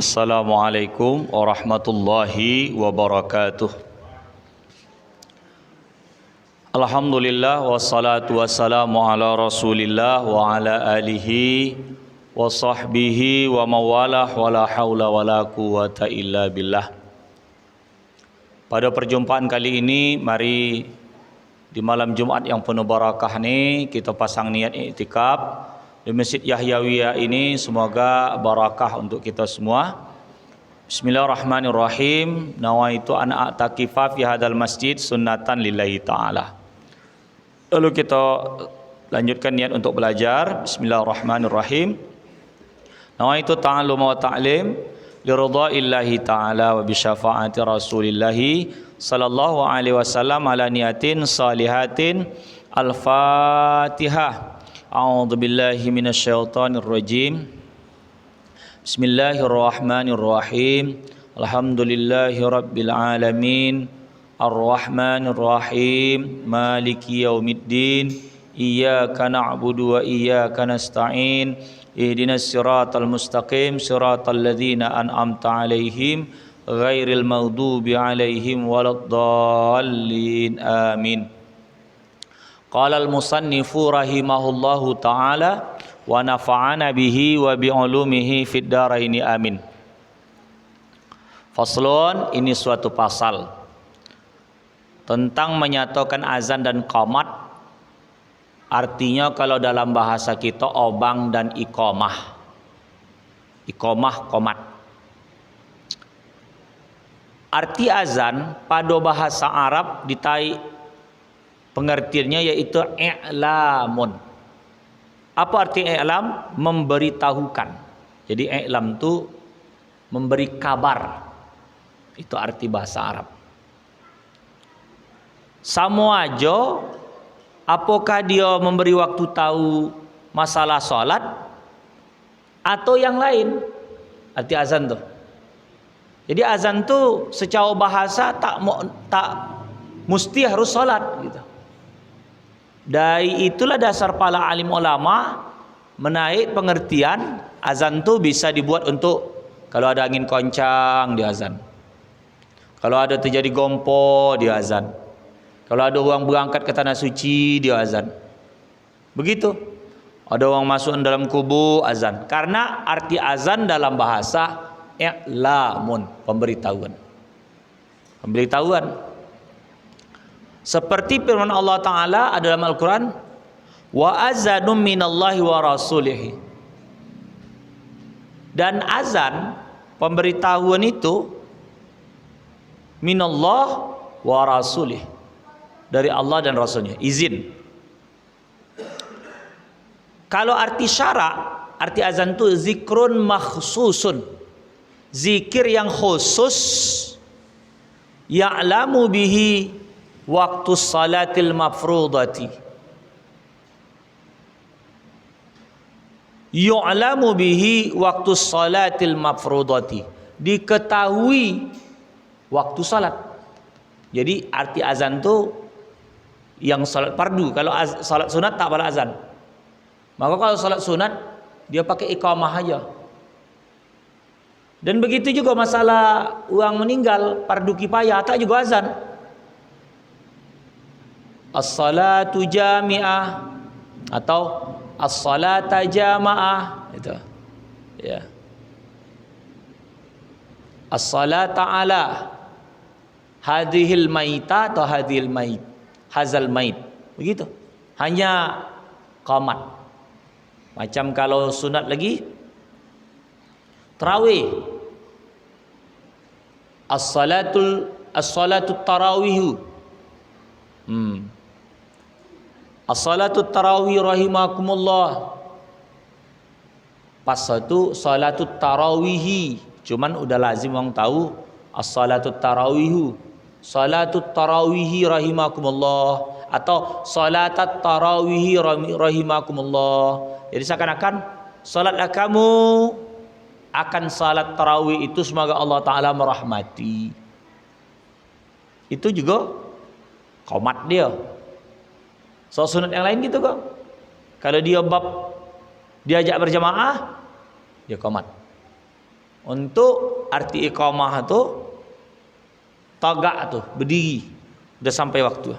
Assalamualaikum warahmatullahi wabarakatuh. Alhamdulillah wassalatu wassalamu ala Rasulillah wa ala alihi wa sahbihi wa mawalah wa la haula wa la quwata illa billah. Pada perjumpaan kali ini, mari di malam Jumat yang penuh barakah ini kita pasang niat iktikaf di Masjid Yahyawiyah ini, semoga barakah untuk kita semua. Bismillahirrahmanirrahim. Nawaitu an a'takifa fi hadzal masjid sunnatan lillahi ta'ala. Lalu kita lanjutkan niat untuk belajar. Bismillahirrahmanirrahim. Nawaitu ta'allum wa ta'lim li ridhaillahi ta'ala wa bi syafaati rasulillahi sallallahu alaihi wasallam ala niyatin salihatin. Al-Fatihah. A'udzu billahi minasyaitonir rajim. Bismillahirrahmanirrahim. Alhamdulillahi rabbil alamin. Arrahmanir rahim. Maliki yaumiddin. Iyyaka na'budu wa iyyaka nasta'in. Ihdinas siratal mustaqim, siratal ladzina an'amta 'alaihim ghairil maghdubi 'alaihim waladdallin. Amin. Qala al-musannifu rahimahullahu ta'ala wa nafa'ana bihi wa bi'ulumihi fid dharaini amin. Faslun, ini suatu pasal tentang menyatukan azan dan qomat. Artinya kalau dalam bahasa kita obang dan iqamah. Iqamah, qomat. Arti azan pada bahasa Arab ditai pengertiannya yaitu i'lamun. Apa arti i'lam? Memberitahukan. Jadi i'lam itu memberi kabar. Itu arti bahasa Arab. Sama aja, apakah dia memberi waktu tahu masalah sholat atau yang lain? Arti azan tuh. Jadi azan tuh secara bahasa tak mesti harus sholat gitu. Dari itulah dasar para alim ulama menaik pengertian azan tu bisa dibuat untuk kalau ada angin kencang di azan, kalau ada terjadi gompo di azan, kalau ada orang berangkat ke tanah suci di azan. Begitu. Ada orang masuk dalam kubur azan. Karena arti azan dalam bahasa i'lamun, pemberitahuan. Pemberitahuan. Seperti firman Allah Ta'ala dalam Al-Quran, wa azanum minallahi wa rasulihi. Dan azan, pemberitahuan itu minallah wa rasulih, dari Allah dan Rasulnya, izin. Kalau arti syarak, arti azan itu zikrun makhsusun, zikir yang khusus, ya'lamu bihi waktu salatil mafrudati, yu'lamu bihi waktu salatil mafrudati, diketahui waktu salat. Jadi arti azan tu yang salat fardu. Kalau salat sunat tak pada azan. Maka kalau salat sunat dia pakai iqamah aja. Dan begitu juga masalah orang meninggal fardu kifayah tak juga azan. As-salatu jami'ah atau as-salata jama'ah, itu ya. As-salata ala hadhil maita atau hadhil mait, hazal mait, begitu. Hanya qamat. Macam kalau sunat lagi tarawih, as-salatu tarawihu. As-salatu tarawih rahimakumullah. Pas itu salatu tarawihi. Cuman udah lazim orang tahu as-salatu tarawihu. Salatu tarawihi rahimakumullah atau salatat tarawihi rahimakumullah. Jadi seakan-akan salatlah kamu akan salat tarawih itu semoga Allah Ta'ala merahmati. Itu juga qomat dia. So sunat yang lain gitu kok. Kalau dia bab diajak berjamaah, dia qomat. Untuk arti iqamah tu tagak tu, berdiri, udah sampai waktu.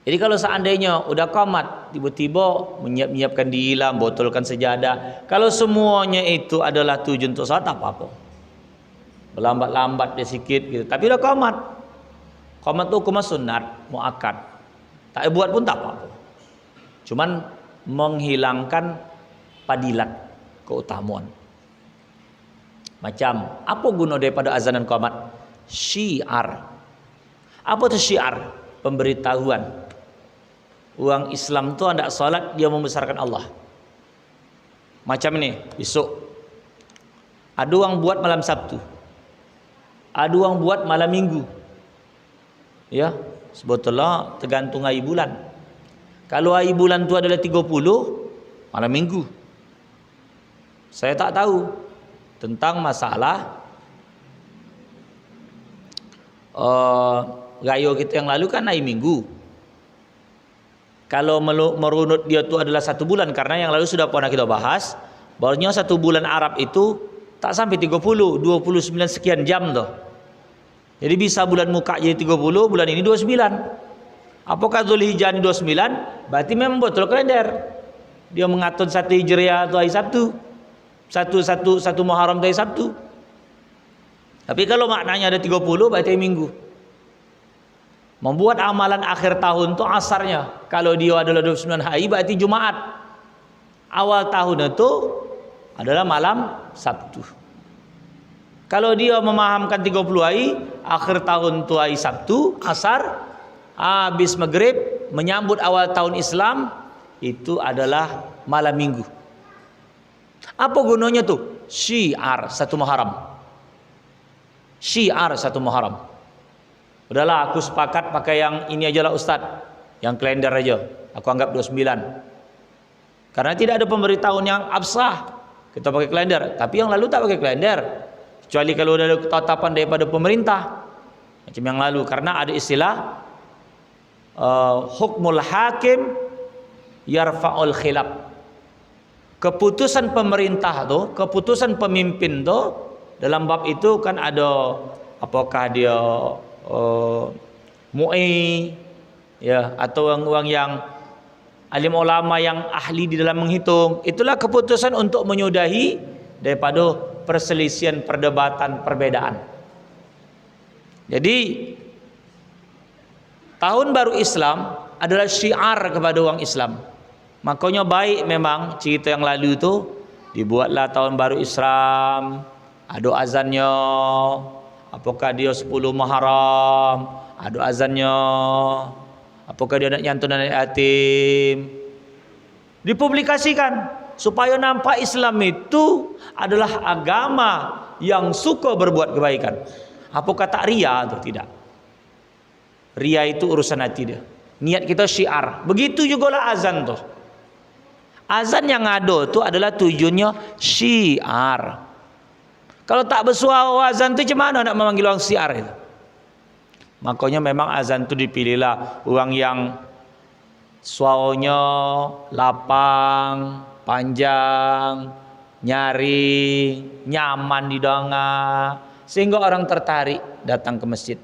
Jadi kalau seandainya udah qamat, tiba-tiba menyiapkan diri lah, botolkan sejadah. Kalau semuanya itu adalah tujuan untuk salat, tak apa-apa. Berlambat-lambat dia sikit gitu. Tapi udah qamat. Qamat tu hukum sunat, muakkad. Tak buat pun tak apa-apa. Cuman menghilangkan fadilat, keutamaan. Macam apa guna daripada azan dan qamat? Syiar. Apa tu syiar? Pemberitahuan. Orang Islam tu hendak salat, dia membesarkan Allah. Macam ni, besok ada orang buat malam Sabtu, ada orang buat malam Minggu. Ya, sebetulnya tergantung hari bulan. Kalau hari bulan tu adalah 30, malam Minggu. Saya tak tahu tentang masalah raya kita yang lalu kan hari Minggu. Kalau merunut dia tu adalah 1 bulan, karena yang lalu sudah pernah kita bahas, bahwasanya 1 bulan Arab itu tak sampai 30, 29 sekian jam tu. Jadi bisa bulan muka jadi 30, bulan ini 29. Apakah Zulhijjah ini 29? Berarti memang betul kalender. Dia mengatur 1 Hijriah atau hari Sabtu. 1 Muharram dari Sabtu. Tapi kalau maknanya ada 30, berarti Minggu. Membuat amalan akhir tahun itu asarnya. Kalau dia adalah 29 hari, berarti Jumaat. Awal tahun itu adalah malam Sabtu. Kalau dia memahamkan 30 hari, akhir tahun itu hari Sabtu, asar, habis maghrib, menyambut awal tahun Islam, itu adalah malam Minggu. Apa gunanya tuh? Syiar 1 Muharram. Syiar 1 Muharram. Udahlah, aku sepakat pakai yang ini aja lah Ustaz, yang kalender aja. Aku anggap 29. Karena tidak ada pemberitahuan yang absah. Kita pakai kalender. Tapi yang lalu tak pakai kalender. Kecuali kalau ada ketetapan daripada pemerintah. Macam yang lalu. Karena ada istilah hukmul hakim yarfa'ul khilaf. Keputusan pemerintah tu, keputusan pemimpin tu, dalam bab itu kan ada apakah dia mu'i ya, atau orang-orang yang alim ulama yang ahli di dalam menghitung. Itulah keputusan untuk menyudahi daripada perselisihan, perdebatan, perbedaan. Jadi tahun baru Islam adalah syiar kepada orang Islam. Makanya baik memang cerita yang lalu tu dibuatlah tahun baru Islam, ada azannya. Apakah dia 10 Muharram, ada azannya. Apakah dia nak nyantun anak yatim. Dipublikasikan supaya nampak Islam itu adalah agama yang suka berbuat kebaikan. Apakah tak ria atau tidak? Ria itu urusan hati dia. Niat kita syiar. Begitu jugalah azan tu. Azan yang ada tu adalah tujuannya syiar. Kalau tak bersuara azan tu macam mana nak memanggil orang syiar itu? Makanya memang azan tu dipilihlah orang yang suaranya lapang, panjang, nyaring, nyaman didengar, sehingga orang tertarik datang ke masjid.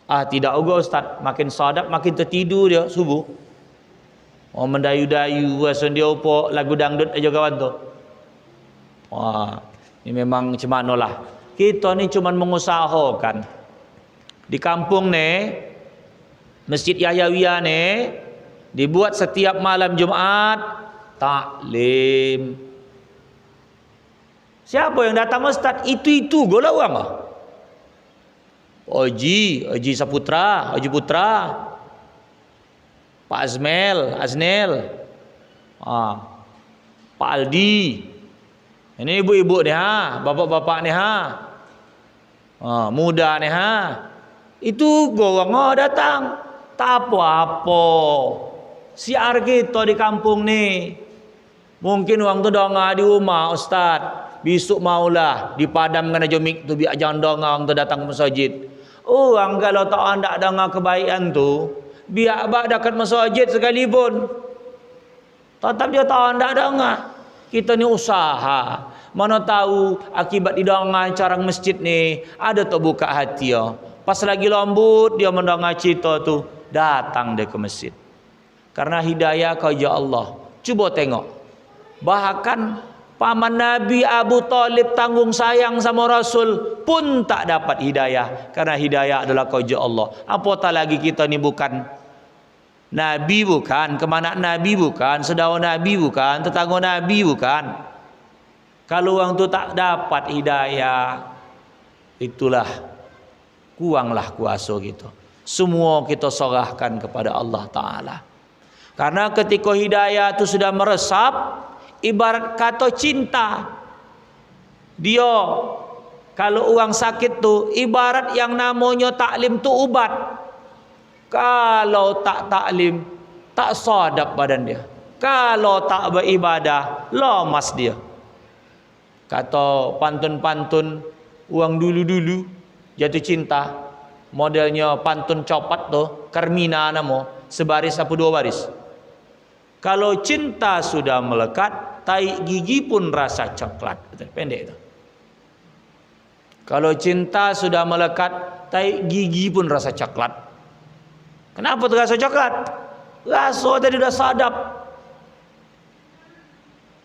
Tidak juga Ustaz, makin sadap makin tertidur dia subuh. Mendayu-dayu, rasa dia apa lagu dangdut aja kawan tu. Ini memang macam mana lah. Kita ni cuma mengusahakan. Di kampung ni, Masjid Yahyawiyah ni, dibuat setiap malam Jumaat, taklim. Siapa yang datang Ustaz? Itu gola orang lah. Haji Saputra, Haji Putra, Pak Aznel, Pak Aldi. Ini ibu-ibu ni bapak-bapak ni muda ni Itu gorong datang. Tak apa-apa. Siar kita di kampung ni. Mungkin orang tu dengar di rumah Ustaz. Besok maulah dipadamkan aja mik tu biar jangan dengar orang tu datang ke masjid. Orang kalau tak hendak dengar kebaikan tu, biar abang dekat masjid sekalipun, tetap dia tak hendak dengar. Kita ni usaha Mana tahu akibat didengar carang masjid ni, ada tu buka hati ya. Pas lagi lembut dia mendengar cerita tu, datang dia ke masjid. Karena hidayah kau ya Allah. Cuba tengok. Bahkan paman Nabi Abu Talib tanggung sayang sama Rasul pun tak dapat hidayah. Karena hidayah adalah kau ya Allah. Apatah lagi kita ni bukan Nabi, bukan kemana Nabi, bukan saudara Nabi, bukan tetangga Nabi, bukan. Kalau orang tu tak dapat hidayah, itulah kuranglah kuasa kita. Semua kita serahkan kepada Allah Ta'ala. Karena ketika hidayah itu sudah meresap, ibarat kata cinta. Dia kalau orang sakit tu ibarat yang namanya taklim tu ubat. Kalau tak taklim, tak sadap badan dia. Kalau tak beribadah, lemas dia. Kata pantun-pantun orang dulu-dulu jatuh cinta, modelnya pantun copat tu, Carmina nama, sebaris apa dua baris. Kalau cinta sudah melekat, tahi gigi pun rasa coklat. Pendek itu. Kalau cinta sudah melekat, tahi gigi pun rasa coklat. Kenapa terasa coklat? Rasa tadi dah sadap.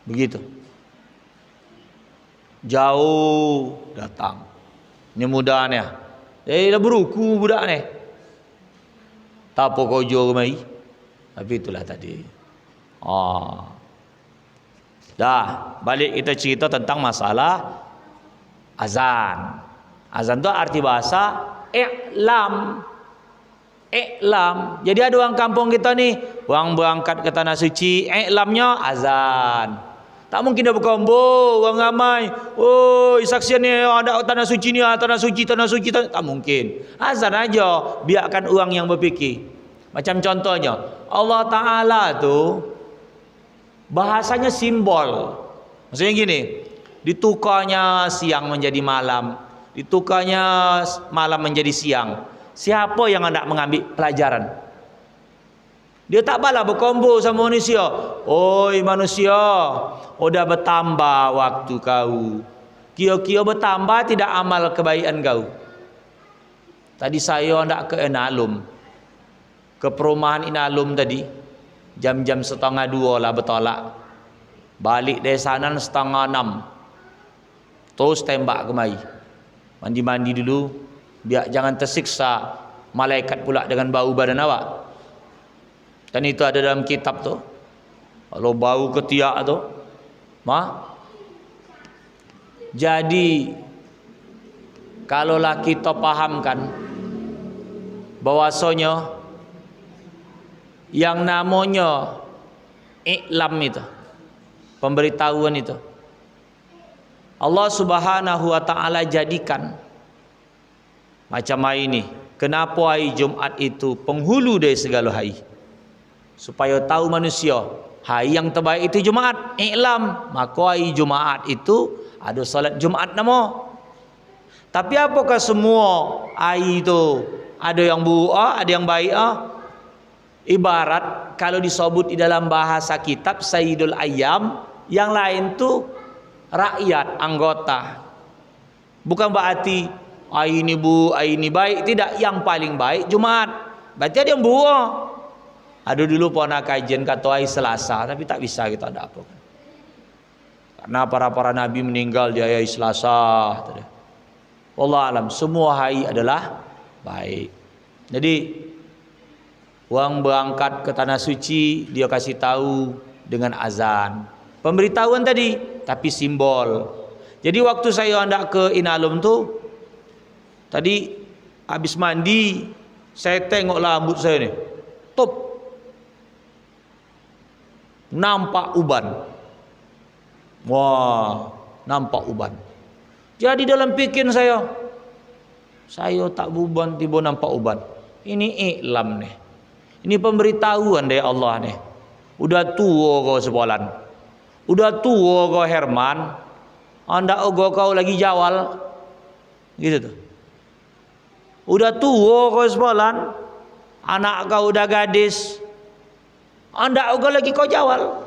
Begitu. Jauh datang. Ini mudahnya. Dah beruku budak ni. Tak apa kau jual mai. Tapi itulah tadi. Dah, balik kita cerita tentang masalah azan. Azan tu arti bahasa i'lam. I'lam. Jadi ada orang kampung kita ni, orang berangkat ke tanah suci, i'lamnya azan. Tak mungkin dia berkumpul orang ramai. Oh, saksian ni ada tanah suci ni, tanah suci, tak mungkin. Azan aja, biarkan orang yang berfikir. Macam contohnya, Allah Ta'ala tu bahasanya simbol. Maksudnya gini, ditukarnya siang menjadi malam, ditukarnya malam menjadi siang. Siapa yang hendak mengambil pelajaran? Dia tak balah berkumpul sama manusia. Oi manusia, udah bertambah waktu kau. Kira-kira bertambah tidak amal kebaikan kau. Tadi saya hendak ke Inalum, ke perumahan Inalum tadi. Jam-jam 1:30 lah bertolak. Balik dari sana 5:30. Terus tembak kemari. Mandi-mandi dulu, biar jangan tersiksa malaikat pula dengan bau badan awak. Dan itu ada dalam kitab tu. Kalau bau ketiak tu, jadi kalaulah kita pahamkan bahwasanya yang namanya iklam itu, pemberitahuan itu, Allah Subhanahu wa Ta'ala jadikan macam hari ini. Kenapa hari Jumaat itu penghulu dari segala hari? Supaya tahu manusia hari yang terbaik itu Jumaat, iklam. Maka hari Jumaat itu ada salat Jumaat nama. Tapi apakah semua hari itu ada yang buruk, ada yang baik? Ibarat kalau disebut di dalam bahasa kitab Sayyidul Ayyam, yang lain tu rakyat, anggota. Bukan berarti hari ini bu, hari ini baik. Tidak, yang paling baik Jumaat. Berarti ada yang buruk. Ada dulu pernah kajian kata hari Selasa, tapi tak bisa kita ada apa. Karena para nabi meninggal di hari Selasa. Wallah alam, semua hari adalah baik. Jadi orang berangkat ke tanah suci, dia kasih tahu dengan azan. Pemberitahuan tadi, tapi simbol. Jadi waktu saya hendak ke Inalum tu, tadi habis mandi, saya tengoklah rambut saya ni. Top. Nampak uban. Wah, nampak uban. Jadi dalam pikiran saya tak beruban, tiba nampak uban. Ini iklam nih. Ini pemberitahuan dari Allah nih. Udah tua kau sebulan. Udah tua kau Herman. Anda kau lagi jawal. Gitu tuh. Udah tua kau sebulan. Anak kau udah gadis. Anda lagi kau jawal.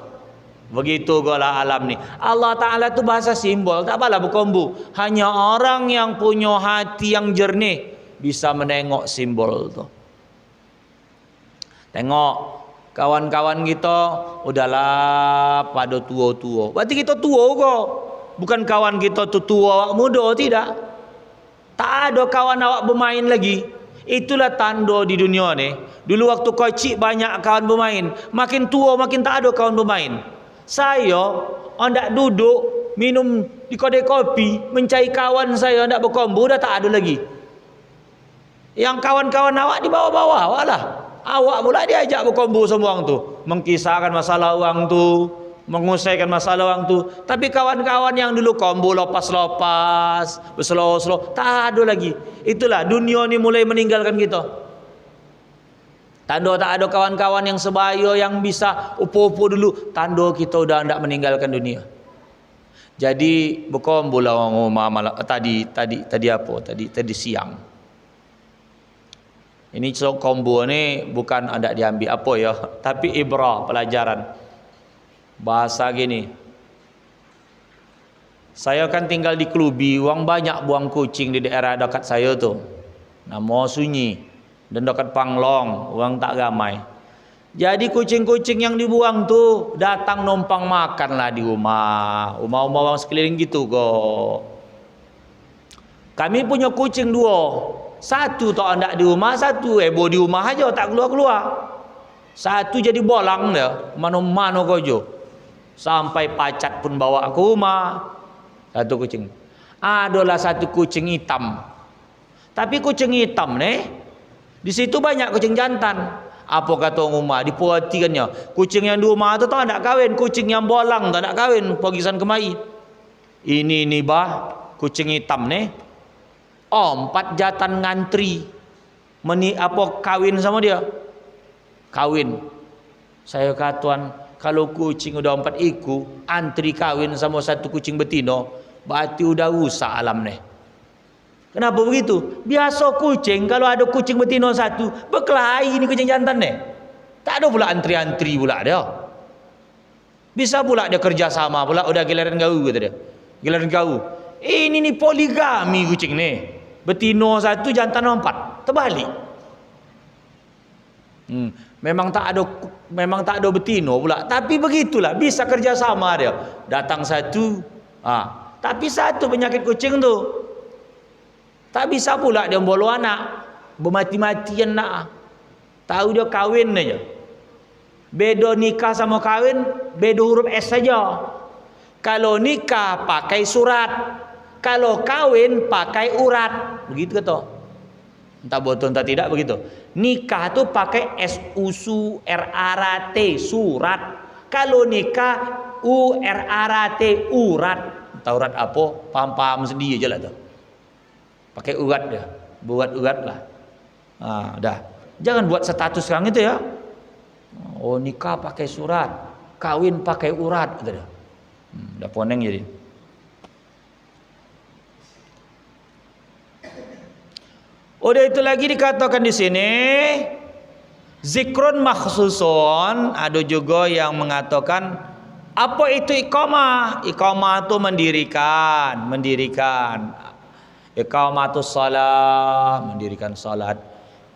Begitu gola alam ni. Allah Ta'ala tu bahasa simbol, tak apalah berkombu. Hanya orang yang punya hati yang jernih bisa menengok simbol tu. Tengok kawan-kawan kita udahlah pada tua-tua. Berarti kita tua kok. Bukan kawan kita tu tua awak muda, tidak. Tak ada kawan awak bermain lagi. Itulah tanda di dunia ni. Dulu waktu kecil banyak kawan bermain, makin tua makin tak ada kawan bermain. Saya hendak duduk minum di kedai kopi mencari kawan saya hendak berkombu, dah tak ada lagi. Yang kawan-kawan awak di bawah-bawah awak lah. Awak pula diajak berkombu semua orang tu, mengkisahkan masalah orang tu, mengusaikan masalah orang tu. Tapi kawan-kawan yang dulu kombu lopas-lopas, berselo-selo, tak ada lagi. Itulah dunia ni mulai meninggalkan kita. Tanda tak ada kawan-kawan yang sebaya, yang bisa upo-upo dulu, tanda kita udah hendak meninggalkan dunia. Jadi berkombu lah orang rumah tadi siang. Ini kombo ni bukan hendak diambil apa ya, tapi ibrah, pelajaran. Bahasa gini. Saya kan tinggal di Klubi, orang banyak buang kucing di daerah dekat saya tu. Nama Sunyi dan dekat Panglong, orang tak ramai. Jadi kucing-kucing yang dibuang tu datang numpang makan lah di rumah. Rumah-rumah orang sekeliling gitu kok. Kami punya kucing 2. Satu tak hendak di rumah, satu heboh di rumah aja, tak keluar-keluar. Satu jadi bolang dia, mana-mana kau jo. Sampai pacat pun bawa ke rumah. Satu kucing. Adalah satu kucing hitam. Tapi kucing hitam ni, di situ banyak kucing jantan. Apa kata orang rumah, diperhatikannya. Kucing yang di rumah tu tak nak kahwin, kucing yang bolang tak nak kahwin, pergisan kemari. Ini bah, kucing hitam ni. 4 jantan ngantri kahwin sama dia. Kahwin. Saya katuan, kalau kucing udah 4 ekor antri kahwin sama satu kucing betina, berarti udah rusak alam ni. Kenapa begitu? Biasa kucing kalau ada kucing betina satu, berkelahi ni kucing jantan ni. Tak ada pula antri-antri pula dia. Bisa pula dia kerjasama pula, udah giliran gaul kata dia. Giliran gaul. Ini ni poligami kucing ni. Betina 1, jantan 4, terbalik. Memang tak ada betina pula, tapi begitulah, bisa kerjasama dia. Datang satu, tapi satu penyakit kucing tu, tak bisa pula dia bolu anak, bermati-matian nak. Tahu dia kahwin aja. Beda nikah sama kahwin, beda huruf S saja. Kalau nikah pakai surat, kalau kahwin pakai urat, begitu kata. Entah betul entah tidak begitu. Nikah tu pakai SURAT, surat. Kalau nikah URAT, urat. Entah urat apa, paham-paham sendiri je lah tu. Pakai urat dia, buat urat lah. Dah. Jangan buat status sekarang itu ya. Oh nikah pakai surat, kahwin pakai urat, kata dia. Dah poneng jadi. Udah itu lagi dikatakan di sini zikrun makhsusun. Ada juga yang mengatakan apa itu iqamah? Iqamah itu mendirikan. Iqamatus salat, mendirikan salat.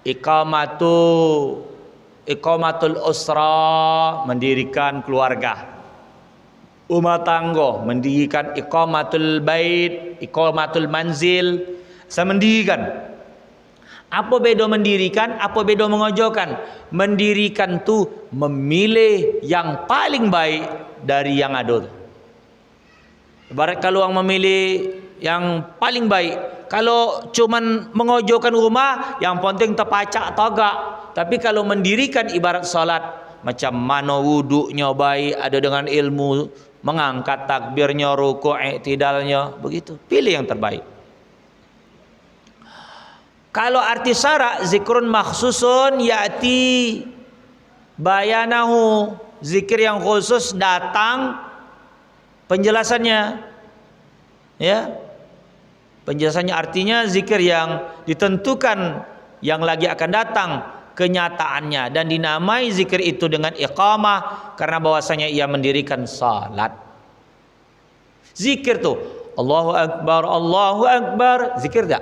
Iqamatul usra, mendirikan keluarga. Rumah tangga, mendirikan iqamatul bait, iqamatul manzil, saya mendirikan. Apa beda mendirikan, apa beda mengajarkan? Mendirikan tu memilih yang paling baik dari yang ada. Ibarat kalau orang memilih yang paling baik, kalau cuman mengajarkan rumah, yang penting terpacak tagak. Tapi kalau mendirikan ibarat salat, macam mana wuduknya baik, ada dengan ilmu, mengangkat takbirnya, rukuk, i'tidalnya, begitu. Pilih yang terbaik. Kalau arti syarak zikrun makhsusun ya'ti bayanahu, zikir yang khusus datang penjelasannya. Ya. Penjelasannya artinya zikir yang ditentukan yang lagi akan datang kenyataannya, dan dinamai zikir itu dengan iqamah karena bahwasanya ia mendirikan salat. Zikir tuh Allahu Akbar, zikir tak?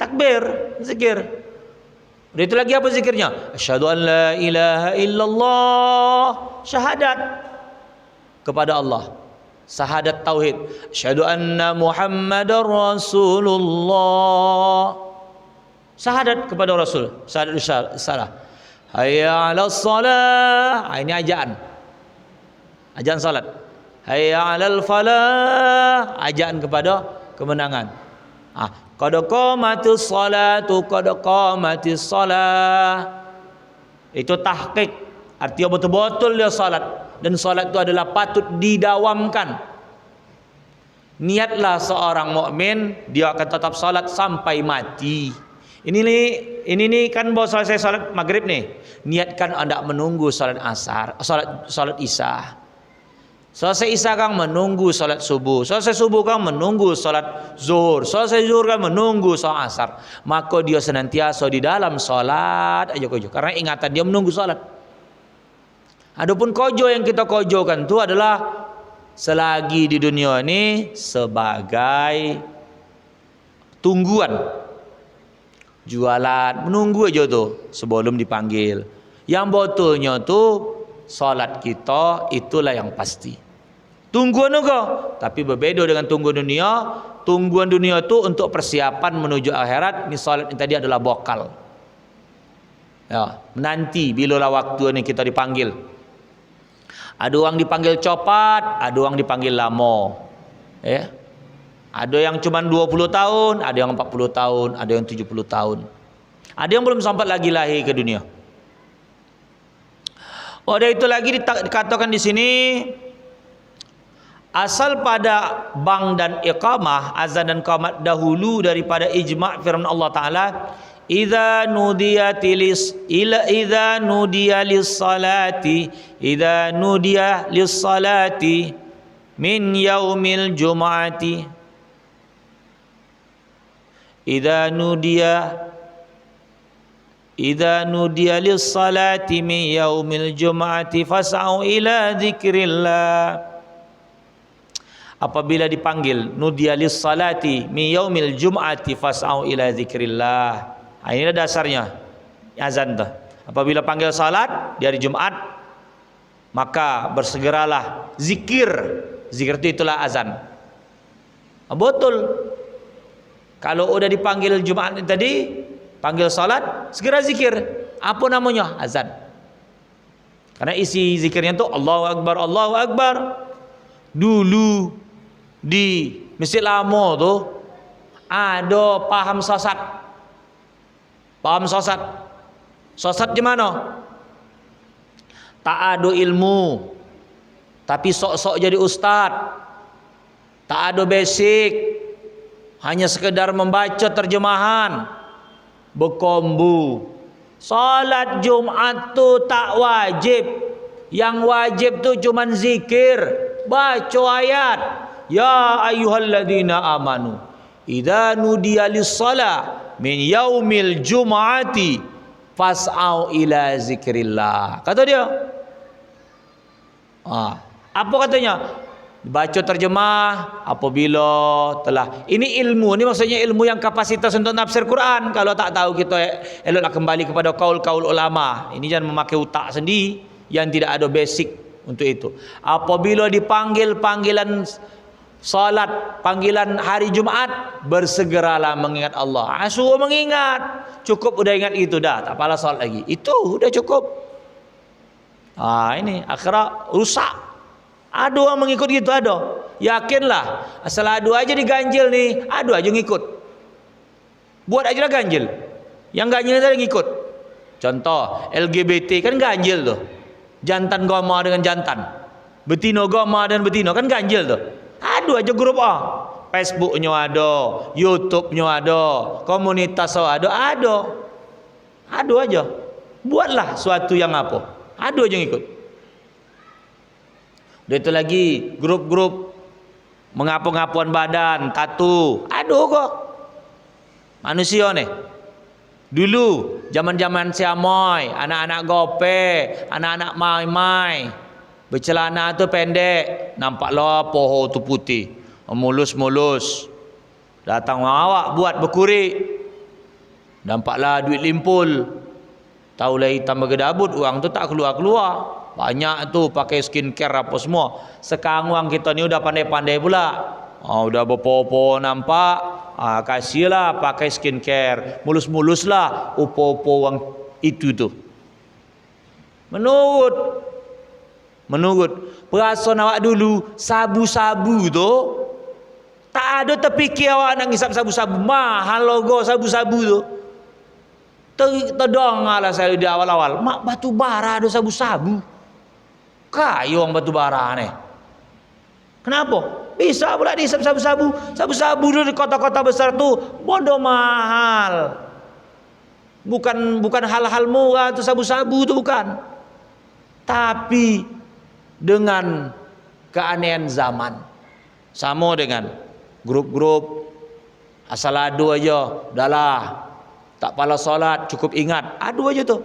Takbir, zikir. Udah itu lagi apa zikirnya? Asyhadu an la ilaha illallah, syahadat kepada Allah, syahadat tauhid. Asyhadu anna Muhammadar Rasulullah, syahadat kepada Rasul, syahadat salah. Hayya 'alas shalah, ini ajaan salat. Hayya 'alal falah, ajaan kepada kemenangan. Qad qamatis salatu, qad qamatis salah. Itu tahqiq, artinya betul-betul dia salat, dan salat itu adalah patut didawamkan. Niatlah seorang mukmin dia akan tetap salat sampai mati. Ini nih kan baru selesai salat maghrib nih. Niatkan Anda menunggu salat asar, salat isya. Selesai isya kang menunggu salat subuh. Selesai subuh kang menunggu salat zuhur. Selesai zuhur kang menunggu salat asar. Maka dia senantiasa di dalam salat aja kojo, karena ingatan dia menunggu salat. Adapun kojo yang kita kojokan itu adalah selagi di dunia ini sebagai tungguan, jualan, menunggu aja tuh sebelum dipanggil. Yang betulnya tuh salat kita itulah yang pasti. Tungguan juga, tapi berbeda dengan tungguan dunia. Tungguan dunia itu untuk persiapan menuju akhirat. Ini salat ini tadi adalah bokal. Ya, menanti bilalah waktu ini kita dipanggil. Ada orang dipanggil cepat, ada orang dipanggil lama. Ya. Ada yang cuma 20 tahun, ada yang 40 tahun, ada yang 70 tahun. Ada yang belum sempat lagi lahir ke dunia. Ada itu lagi dikatakan di sini, asal pada bang dan iqamah, azan dan qamat dahulu daripada ijma' firman Allah Taala, idza nudiya lis salati min yaumil jum'ati, idza nudiya lis salati min yaumil jum'ati fas'au ila dzikrillah. Apabila dipanggil nudiya lis salati min yaumil jum'ati fas'au ila dzikrillah. Ini dasarnya azan tuh. Apabila panggil salat di hari Jumat, maka bersegeralah zikir. Zikir itu itulah azan. Betul. Kalau udah dipanggil Jumat tadi, panggil salat, segera zikir. Apa namanya? Azan. Karena isi zikirnya itu Allahu Akbar, Allahu Akbar. Dulu di Masjid Lama tuh ada paham sesat. Paham sesat. Sesat di mana? Tak ada ilmu, tapi sok-sok jadi ustad. Tak ada basic, hanya sekedar membaca terjemahan, berkombu. Salat Jumat tu tak wajib. Yang wajib tu cuman zikir, baca ayat. Ya ayyuhalladzina amanu idza nudiya lis-shalah min yaumil jum'ati fas'au ila zikrillah. Kata dia. Apa katanya? Baca terjemah apabila telah. Ini ilmu, ini maksudnya ilmu yang kapasitas untuk nafsir Quran. Kalau tak tahu kita eloklah kembali kepada kaul-kaul ulama. Ini jangan memakai otak sendiri yang tidak ada basic untuk itu. Apabila dipanggil panggilan salat, panggilan hari Jumat, bersegeralah mengingat Allah. Suruh mengingat. Cukup udah ingat itu dah, tak payah salat lagi. Itu udah cukup. Ini akhirnya rusak. Ada orang mengikut gitu, ada. Yakinlah, asal adu aja diganjil nih, adu aja ngikut. Buat aja lah ganjil. Yang ganjil tadi ngikut. Contoh, LGBT kan ganjil tuh. Jantan goma dengan jantan. Betino goma dan betino kan ganjil tuh. Adu aja grup A. Facebooknya ada, YouTube-nya ada, komunitas ada. Adu aja. Buatlah suatu yang apa. Adu aja ngikut. Udah itu lagi grup-grup mengapu-ngapuan badan, tato. Aduh kok. Manusia nih. Dulu zaman-zaman siamoy, anak-anak gope, anak-anak mai-mai, bercelana tu pendek, nampaklah poho tu putih, mulus-mulus. Datang awak buat berkurik, nampaklah duit limpul. Tahulah hitam bergedabut, orang tu tak keluar-keluar. Banyak tu pakai skincare apa semua. Sekarang orang kita ni udah pandai-pandai pula. Udah berpopo nampak, kasihlah pakai skincare, mulus-mulus lah upo-upo orang itu tu. Menurut perasaan awak dulu, sabu-sabu tu tak ada terfikir awak nak ngisap sabu-sabu. Mahal logo sabu-sabu tu. Terdengarlah saya di awal-awal, mak batu bara ada sabu-sabu. Kayu orang batu bara ni. Kenapa? Bisa pula dihisap sabu-sabu. Sabu-sabu dulu di kota-kota besar tu bodoh mahal. Bukan hal-hal murah tu sabu-sabu tu bukan. Tapi dengan keanehan zaman, sama dengan grup-grup asal adu aja, dahlah tak pala solat, cukup ingat adu aja tu.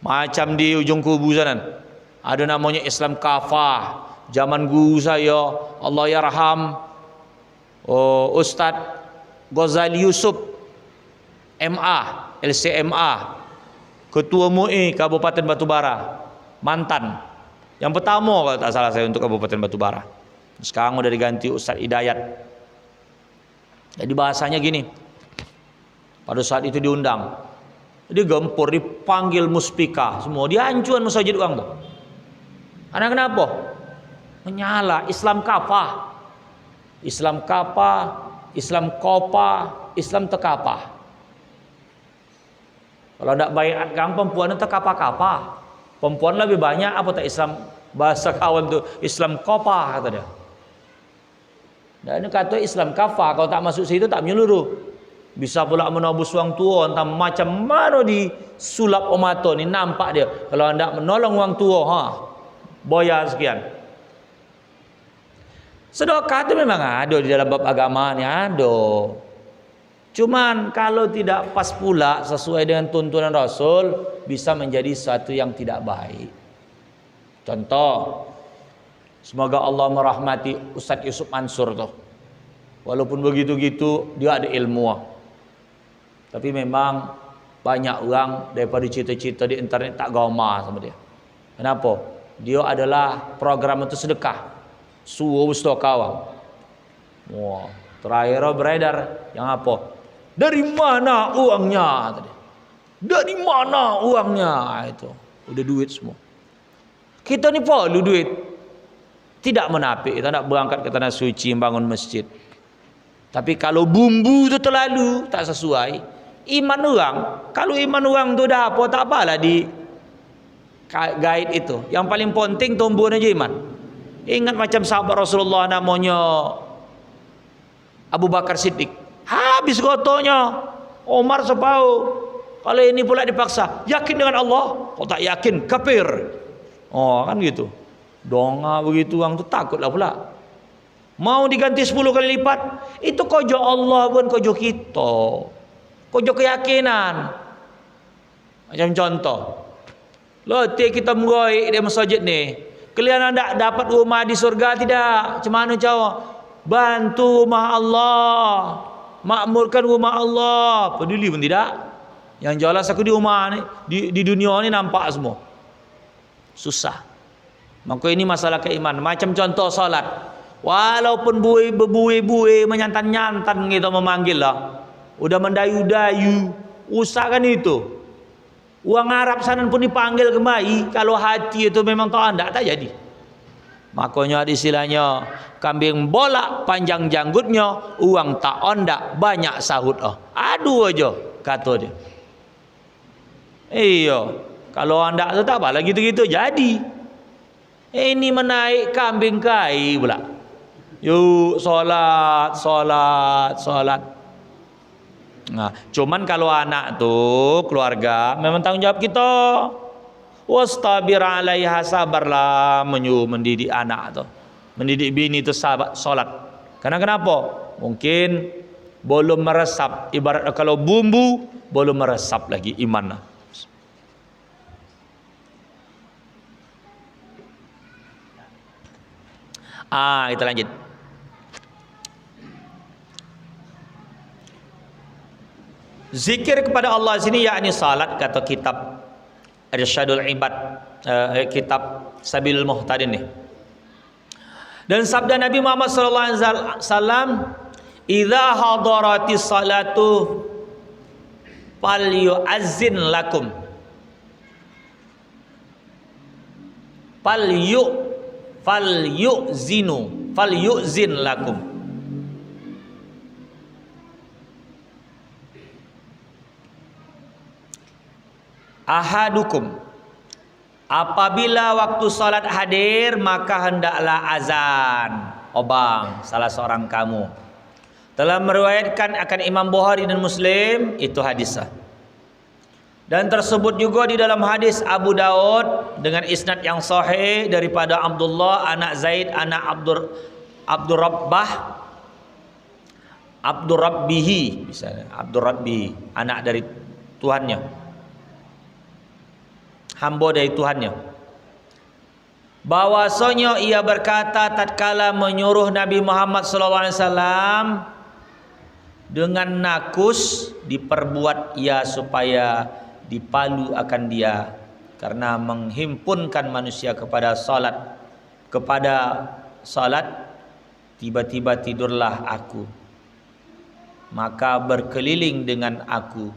Macam di ujung kubu sana ada namanya Islam Kafah. Zaman guru saya, Allah yarham, Ustaz Ghazali Yusuf MA, LCMA, Ketua MUI Kabupaten Batubara, mantan. Yang pertama kalau tak salah saya untuk Kabupaten Batubara. Sekarang udah diganti Ustaz Hidayat. Jadi bahasanya gini. Pada saat itu diundang, dia gempur, dipanggil muspika semua, dihancuran masjid orang tu. Karena kenapa? Menyala Islam kafah, Islam kafah, Islam kopa, Islam tekapah. Kalau tak bayat gang perempuan itu tekapah-kapah. Perempuan lebih banyak apa tak Islam, bahasa kawan tu Islam kopa kata dia. Dan ini kata Islam kafah, kalau tak masuk situ tak menyeluruh. Bisa pula menobus orang tua, entah macam mana disulap omato ni nampak dia. Kalau anda menolong orang tua, bayar sekian. Sedekah itu memang ada di dalam bab agama ni, ada. Cuman kalau tidak pas pula sesuai dengan tuntunan Rasul, bisa menjadi sesuatu yang tidak baik. Contoh, semoga Allah merahmati Ustaz Yusuf Mansur tu. Walaupun begitu-gitu dia ada ilmu. Tapi memang banyak orang daripada cita-cita di internet tak gama sama dia. Kenapa? Dia adalah program itu sedekah. Suruh sedekah awak. Wah, terakhir beredar yang apa? Dari mana uangnya? Tadi. Dari mana uangnya? Itu udah duit semua. Kita ni perlu duit. Tidak menapik kita nak berangkat ke tanah suci membangun masjid. Tapi kalau bumbu tu terlalu tak sesuai, iman orang, kalau iman orang tu dah apa tak apalah di guide itu. Yang paling penting tumbuh aja iman. Ingat macam sahabat Rasulullah namanya Abu Bakar Siddiq. Habis gotonya. Omar sepau. Kalau ini pula dipaksa, yakin dengan Allah. Kalau tak yakin, kafir. Oh kan gitu. Donga begitu orang tu takutlah pula. Mau diganti 10 kali lipat. Itu kojo Allah bukan kojo kita. Kojo keyakinan. Macam contoh. Letih kita mengoik di masjid ni. Kalian tak dapat rumah di surga tidak? Macam mana cara? Bantu rumah Allah. Makmurkan rumah Allah. Peduli pun tidak. Yang jelas aku di rumah ni, di dunia ni nampak semua. Susah. Maka ini masalah keimanan. Macam contoh solat. Walaupun berbuih-buih menyantan-nyantan kita memanggil lah. Udah mendayu-dayu. Usahakan itu. Orang Arab sana pun dipanggil kembali. Kalau hati itu memang tak anda, tak jadi. Makanya ada istilahnya, kambing bolak panjang janggutnya, uang tak ondak banyak sahut. Aduh aja kata dia. Iya, kalau anda tu tak apa lagi gitu-gitu jadi. Ini menaik kambing kai pula. Yuk solat. Nah, cuman kalau anak tu keluarga memang tanggung jawab kita. Wastabir alaiha, sabarlah mendidik anak tu. Mendidik bini tu salat. Karena kenapa? Mungkin belum meresap. Ibarat kalau bumbu belum meresap lagi iman. Kita lanjut. Zikir kepada Allah sini yakni salat, kata kitab Irsyadul Ibad, kitab Sabilul Muhtadin nih. Dan sabda Nabi Muhammad sallallahu alaihi wasallam, "Idza hadaratis salatu falyu'azzin lakum." Falyu'zin lakum. Ahadukum, apabila waktu salat hadir maka hendaklah azan. Obang salah seorang kamu. Telah meriwayatkan akan Imam Bukhari dan Muslim, itu hadisnya. Dan tersebut juga di dalam hadis Abu Daud dengan isnad yang sahih daripada Abdullah anak Zaid anak Abdurrabbihi, misalnya Abdurrabbihi, anak dari Tuhannya, hamba dari Tuhannya, bahwasanya ia berkata tatkala menyuruh Nabi Muhammad SAW dengan nakus, diperbuat ia supaya dipalu akan dia, karena menghimpunkan manusia kepada salat, tiba-tiba tidurlah aku, maka berkeliling dengan aku,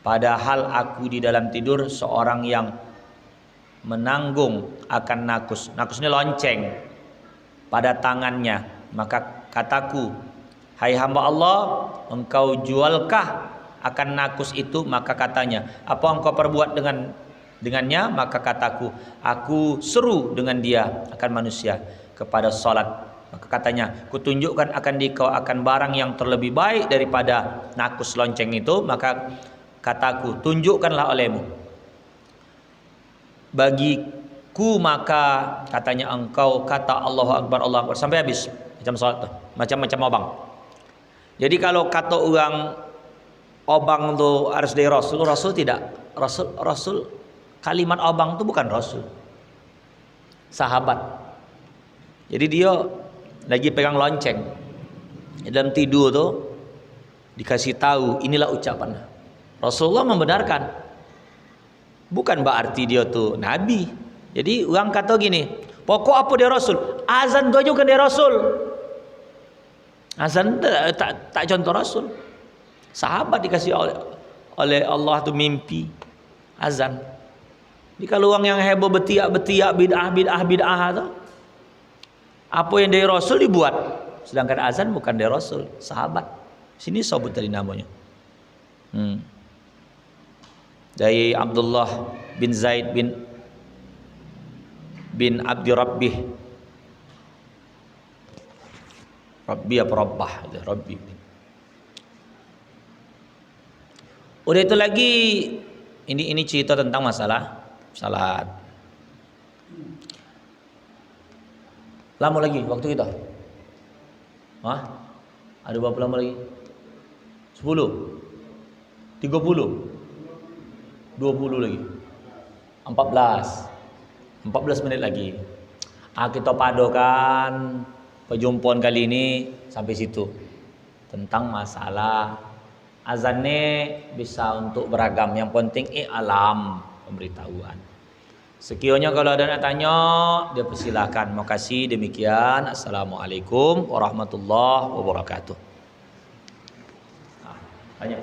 padahal aku di dalam tidur seorang yang menanggung akan nakus. Nakus ini lonceng pada tangannya. Maka kataku, hai hamba Allah, engkau jualkah akan nakus itu? Maka katanya, apa engkau perbuat dengannya? Maka kataku, aku seru dengan dia akan manusia kepada salat. Maka katanya, kutunjukkan akan dikau akan barang yang terlebih baik daripada nakus lonceng itu. Maka kataku, tunjukkanlah olehmu bagiku. Maka katanya, engkau kata Allahu Akbar, Allahu Akbar sampai habis macam salat tuh, macam-macam obang. Jadi kalau kata orang obang tu harus dari Rasul, Rasul tidak. Rasul kalimat obang tu bukan Rasul, sahabat. Jadi dia lagi pegang lonceng dalam tidur tu, dikasih tahu inilah ucapan. Rasulullah membenarkan, bukan berarti dia tu nabi. Jadi orang kata gini, pokok apa dia Rasul? Azan tu aja bukan dia Rasul. Azan tak contoh Rasul. Sahabat dikasih oleh Allah tu mimpi azan. Jadi kalau orang yang heboh betiak bid'ah tu, apa yang dari Rasul dibuat, sedangkan azan bukan dari Rasul, sahabat. Sini sebut tadi namanya. Dari Abdullah bin Zaid bin Abdi Rabbih. Rabbi apa Rabbah? Rabbi. Udah itu lagi, ini cerita tentang masalah salat. Lama lagi waktu kita? Ada berapa lama lagi? 10? 30? 20 lagi? 14 menit lagi. Kita padukan perjumpaan kali ini sampai situ. Tentang masalah azan ni bisa untuk beragam. Yang penting alam pemberitahuan. Sekiranya kalau ada nak tanya, dia persilakan. Makasih, demikian. Assalamualaikum warahmatullahi wabarakatuh. Tanya.